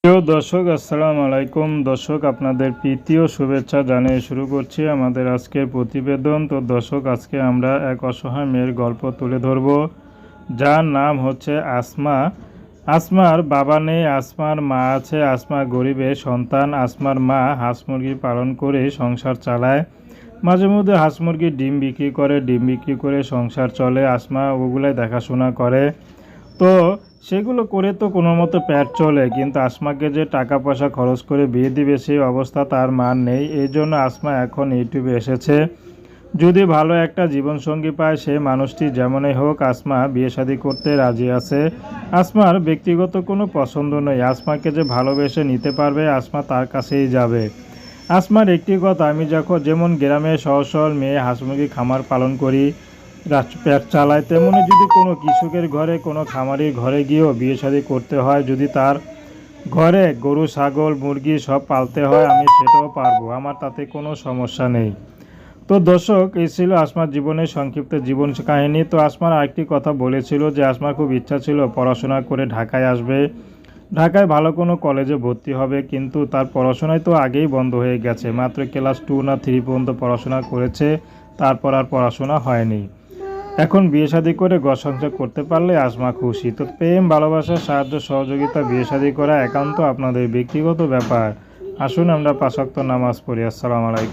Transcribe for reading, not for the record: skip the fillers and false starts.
প্রিয় দর্শক, আসসালামু আলাইকুম। দর্শক, আপনাদের প্রীতি ও শুভেচ্ছা জানিয়ে শুরু করছি আমাদের আজকের প্রতিবেদন। তো দর্শক, আজকে আমরা এক অসহায় মেয়ের গল্প তুলে ধরব, যার নাম হচ্ছে আসমা। আসমার বাবা নেই, আসমার মা আছে। আসমা গরিবের সন্তান। আসমার মা হাঁস মুরগি পালন করে সংসার চালায়। মাঝে মধ্যে হাঁস মুরগির ডিম বিক্রি করে সংসার চলে। আসমা ওগুলাই দেখাশোনা করে। তো সেগুলো করে তো কোনো মতো পেট চলে, কিন্তু আসমাকে যে টাকা পয়সা খরচ করে বিয়ে দিবে সেই অবস্থা তার মার নেই। এই জন্য আসমা এখন ইউটিউবে এসেছে। যদি ভালো একটা জীবনসঙ্গী পায়, সে মানুষটি যেমনই হোক, আসমা বিয়ে শাদী করতে রাজি আছে। আসমার ব্যক্তিগত কোনো পছন্দ নেই। আসমাকে যে ভালোবেসে নিতে পারবে, আসমা তার কাছেই যাবে। আসমার একটি কথা, আমি যেমন গ্রামে সহজ সরল মেয়ে হাঁস মুরগি খামার পালন করি, পেট চালায়, তেমনি যদি কোনো কৃষকের ঘরে, কোনো খামারির ঘরে গিয়েও বিয়ে শাদী করতে হয়, যদি তার ঘরে গরু ছাগল মুরগি সব পালতে হয়, আমি সেটাও পারবো। আমার তাতে কোনো সমস্যা নেই। তো দর্শক, এই ছিল আসমার জীবনের সংক্ষিপ্ত জীবন কাহিনী। তো আসমার আরেকটি কথা বলেছিল যে আসমার খুব ইচ্ছা ছিল পড়াশোনা করে ঢাকায় আসবে, ঢাকায় ভালো কোনো কলেজে ভর্তি হবে, কিন্তু তার পড়াশোনায় তো আগেই বন্ধ হয়ে গেছে। মাত্র ক্লাস 2 না 3 পর্যন্ত পড়াশোনা করেছে, তারপর আর পড়াশোনা হয়নি। এখন বিয়ে শাদী করে ঘর সংসার করতে পারলে আসমা খুশি। তো প্রেম, ভালোবাসা, সাহায্য সহযোগিতা, বিয়ে শাদী করা একান্ত আপনাদের ব্যক্তিগত ব্যাপার। আসুন আমরা 5 ওয়াক্ত নামাজ পড়ি। আসসালামু আলাইকুম।